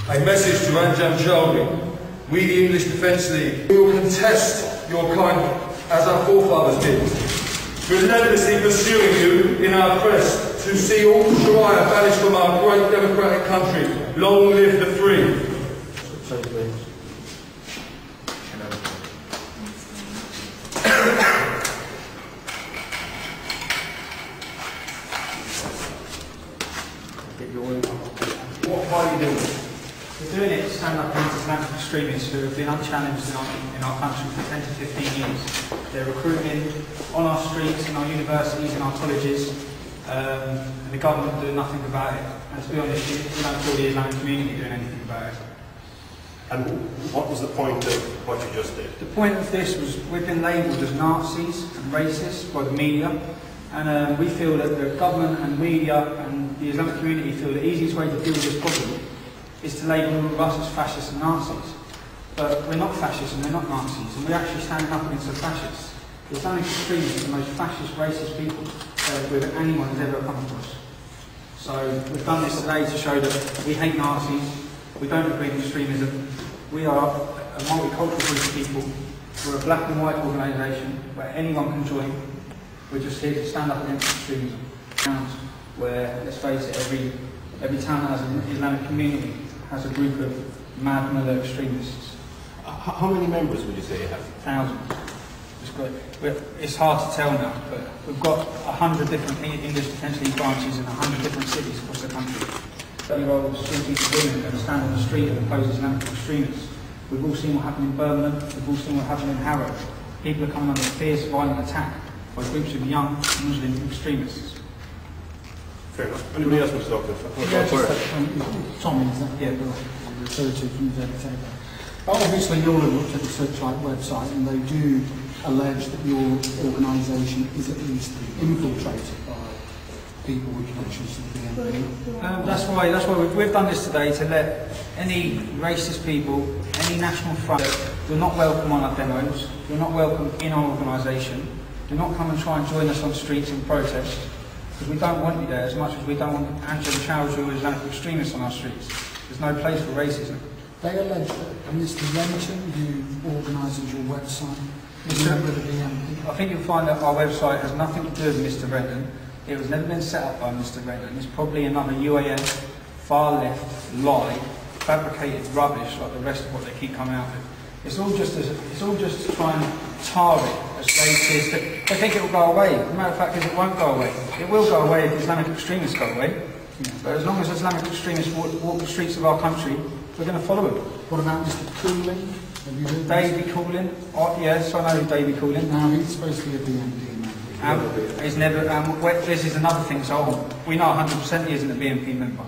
A message to Anjan Charlie. We, the English Defence League, will contest your climate as our forefathers did, relentlessly pursuing you in our quest to see all Sharia banished from our great democratic country. Long live the free. What are you doing? We're doing it to stand up against Islamic extremists who have been unchallenged in our country for 10 to 15 years. They're recruiting on our streets, in our universities, in our colleges, and the government doing nothing about it. And to be honest, we don't feel the Islamic community doing anything about it. And what was the point of what you just did? The point of this was we've been labelled as Nazis and racists by the media, and we feel that the government and media and the Islamic community feel the easiest way to deal with this problem is to label all of us as fascists and Nazis. But we're not fascists and we're not Nazis, and we're actually standing up against the fascists. The Islamic extremists are the most fascist, racist people that anyone has ever come across. So we've done this today to show that we hate Nazis, we don't agree with extremism, we are a multicultural group of people, we're a black and white organisation where anyone can join. We're just here to stand up against extremism. Towns where, let's face it, every town that has an Islamic community has a group of mad mullah extremists. How many members would you say you have? Thousands. It's hard to tell now, but we've got 100 different English Defence League branches in 100 different cities across the country. 30-year-olds, 40 women that stand on the street and oppose Islamic extremists. We've all seen what happened in Birmingham, we've all seen what happened in Harrow. People are coming under fierce, violent attack by groups of young Muslim extremists. Fair enough. Anybody else wants to talk to Tommy, is that? Yeah, referred to from the table. Obviously, you all have looked at the Searchlight website, and they do allege that your organisation is at least infiltrated by people with connections to the BNP. That's why we've done this today, to let any racist people, any national front, you're not welcome on our demos, you're not welcome in our organisation, do not come and try and join us on streets and protest, because we don't want you there as much as we don't want Angela Chowdhury or Islamic extremists on our streets. There's no place for racism. They allege that Mr. Renton, who organises your website, is a member of the BNP. I think you'll find that our website has nothing to do with Mr. Renton. It was never been set up by Mr. Renton. It's probably another UAF, far left lie, fabricated rubbish like the rest of what they keep coming out with. It's all just to try and tar it as racist. They think it will go away. The matter of fact is it won't go away. It will go away if Islamic extremists go away. But as long as Islamic extremists walk the streets of our country, we're going to follow them. What about Mr. Cooling? Have you heard Davy Cooling? Oh, yes, I know Davy Cooling. Now, he's supposed to be a BNP member. He's never. This is another thing. So we know 100% he isn't a BNP member.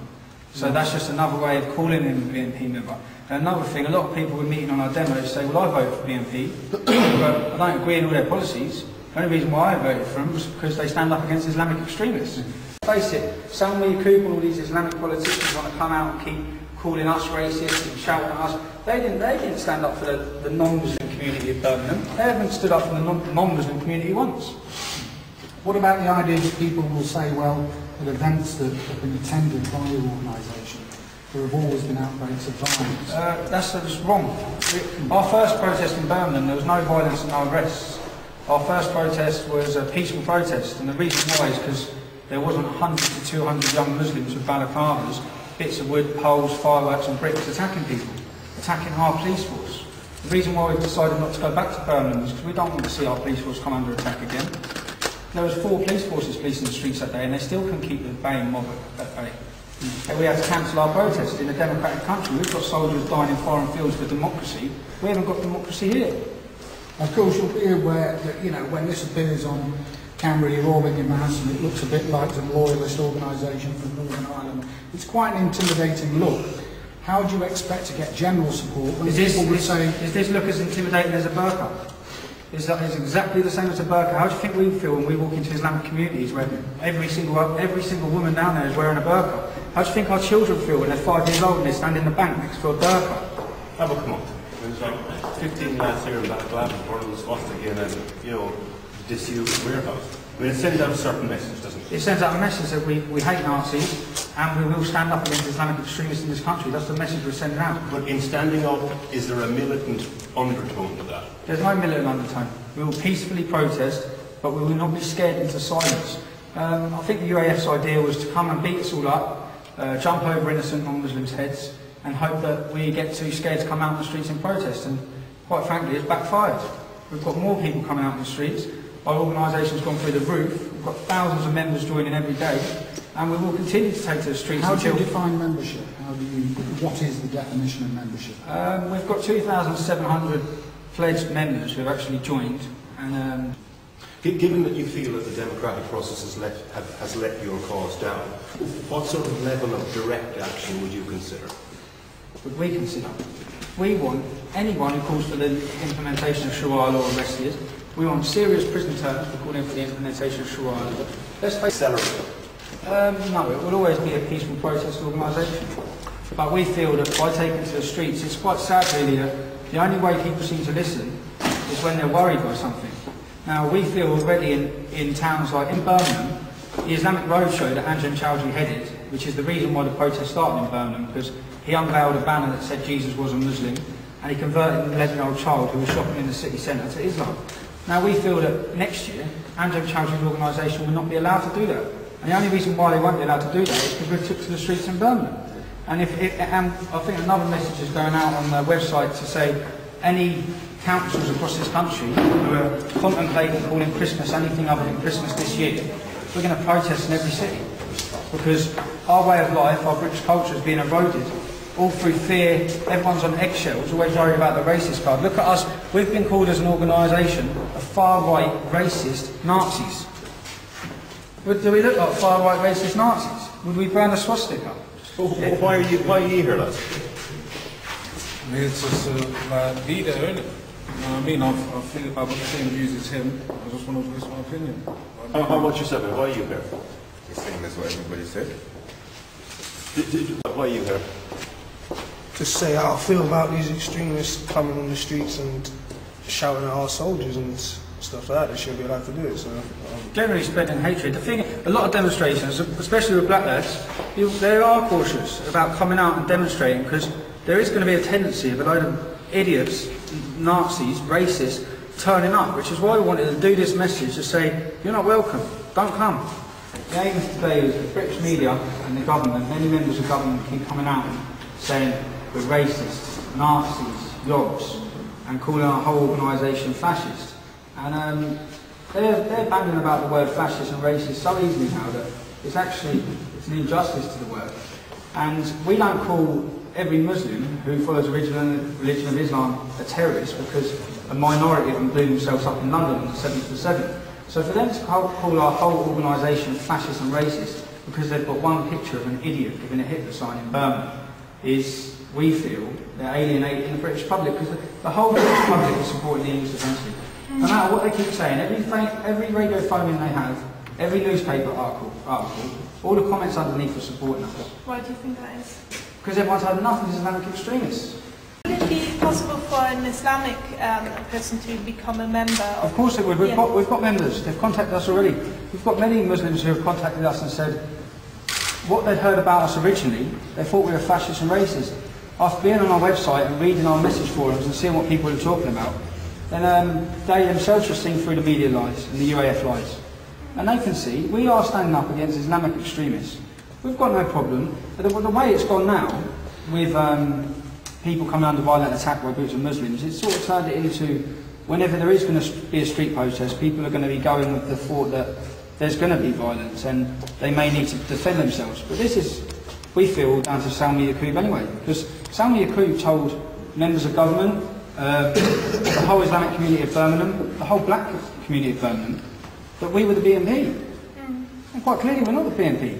So that's just another way of calling him a BNP member. And another thing, a lot of people were meeting on our demos say, well, I vote for BNP, but I don't agree with all their policies. The only reason why I voted for them was because they stand up against Islamic extremists. Face it, Salmi Yacoub and all these Islamic politicians want to come out and keep calling us racist and shouting at us. They didn't stand up for the non-Muslim community of Birmingham. They haven't stood up for the non-Muslim community once. What about the idea that people will say, well, at events that have been attended by your organisation, there have always been outbreaks of violence? That's just wrong. Our first protest in Birmingham, there was no violence and no arrests. Our first protest was a peaceful protest, and the reason why is because there wasn't 100 to 200 young Muslims with balaclavas, bits of wood, poles, fireworks and bricks attacking people, attacking our police force. The reason why we've decided not to go back to Birmingham is because we don't want to see our police force come under attack again. There was 4 police forces policing the streets that day, and they still couldn't keep the baying mob at bay. And we had to cancel our protest. In a democratic country, we've got soldiers dying in foreign fields for democracy. We haven't got democracy here. Of course, you'll be aware that, you know, when this appears on camera, you're all in mass, and it looks a bit like the loyalist organisation from Northern Ireland. It's quite an intimidating look. How do you expect to get general support when people would say... Is this look as intimidating as a burqa? It's exactly the same as a burqa. How do you think we feel when we walk into Islamic communities where every single woman down there is wearing a burqa? How do you think our children feel when they're 5 years old and they stand in the bank next to a burqa? Have a come on. There's like 15 lads here in Balaclava burning the swastika in a disused warehouse. I mean, it sends out a certain message, doesn't it? It sends out a message that we hate Nazis, and we will stand up against Islamic extremists in this country. That's the message we're sending out. But in standing up, is there a militant undertone to that? There's no militant undertone. We will peacefully protest, but we will not be scared into silence. I think the UAF's idea was to come and beat us all up, jump over innocent non-Muslims' heads, and hope that we get too scared to come out in the streets and protest. And quite frankly, it's backfired. We've got more people coming out in the streets. Our organisation's gone through the roof. We've got thousands of members joining every day, and we will continue to take to the streets. How do you define membership? What is the definition of membership? We've got 2,700 pledged members who have actually joined, and given that you feel that the democratic process has let your cause down, what sort of level of direct action would you consider? would we consider? We want anyone who calls for the implementation of Sharia law arrested. We want serious prison terms for calling for the implementation of Sharia law. Let's face it. No, it will always be a peaceful protest organisation. But we feel that by taking to the streets, it's quite sad really that the only way people seem to listen is when they're worried by something. Now we feel already in towns like in Birmingham, the Islamic Roadshow that Anjem Chowdhury headed, which is the reason why the protest started in Birmingham, because he unveiled a banner that said Jesus was a Muslim, and he converted an 11-year-old child who was shopping in the city centre to Islam. Now we feel that next year, Anjem Chowdhury's organisation will not be allowed to do that. And the only reason why they won't be allowed to do that is because we took to the streets in Birmingham. And I think another message is going out on their website to say any councils across this country who are contemplating calling Christmas anything other than Christmas this year, we're going to protest in every city. Because our way of life, our British culture is being eroded, all through fear. Everyone's on eggshells, always worried about the racist card. Look at us, we've been called as an organisation a far-right racist Nazis. Do we look like far-right racist Nazis? Would we burn a swastika? Why are you here, lads? I mean, it's just be there, isn't it? You know what I mean? I feel I've got the same views as him. I just want to voice my opinion. How about yourself? Why are you here? The same as what everybody said. Why are you here? To say how I feel about these extremists coming on the streets and shouting at our soldiers and stuff like that. They shouldn't be allowed to do it. So generally spreading hatred. The thing, a lot of demonstrations, especially with black lads, they are cautious about coming out and demonstrating because there is going to be a tendency of a load of idiots, Nazis, racists, turning up, which is why we wanted to do this message to say, you're not welcome, don't come. The aim of today is the British media and the government, many members of government keep coming out and saying we're racists, Nazis, yobs, and calling our whole organisation fascist. And they're banging about the word fascist and racist so easily now that it's an injustice to the word. And we don't call every Muslim who follows the religion of Islam a terrorist because a minority of them blew themselves up in London on the 7th of the 7th. So for them to call our whole organisation fascist and racist because they've got one picture of an idiot giving a Hitler sign in Birmingham is, we feel, they're alienating the British public because the whole British public is supporting the English Defence League. No matter what they keep saying, every radio phone-in they have, every newspaper article, all the comments underneath are supporting us. Why do you think that is? Because everyone's had enough of these Islamic extremists. Would it be possible for an Islamic person to become a member? Of course it would. We've got members. They've contacted us already. We've got many Muslims who have contacted us and said what they'd heard about us originally, they thought we were fascist and racist. After being on our website and reading our message forums and seeing what people are talking about, then they themselves have seen through the media lies and the UAF lies. And they can see we are standing up against Islamic extremists. We've got no problem. But the way it's gone now, with people coming under violent attack by groups of Muslims, it's sort of turned it into, whenever there is going to be a street protest, people are going to be going with the thought that there's going to be violence and they may need to defend themselves. But this is, we feel, down to Salmi Yaqub anyway. Because Salmi Yaqub told members of government, the whole Islamic community of Birmingham, the whole black community of Birmingham, that we were the BNP. And quite clearly we're not the BNP.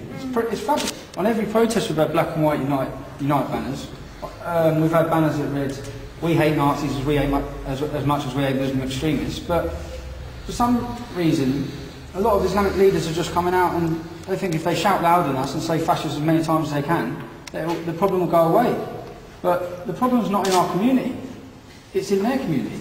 It's fabulous. On every protest we've had black and white unite banners. We've had banners that read, we hate Nazis as much as we hate Muslim extremists. But for some reason, a lot of Islamic leaders are just coming out and they think if they shout loud on us and say fascist as many times as they can, the problem will go away. But the problem's not in our community. It's in their community.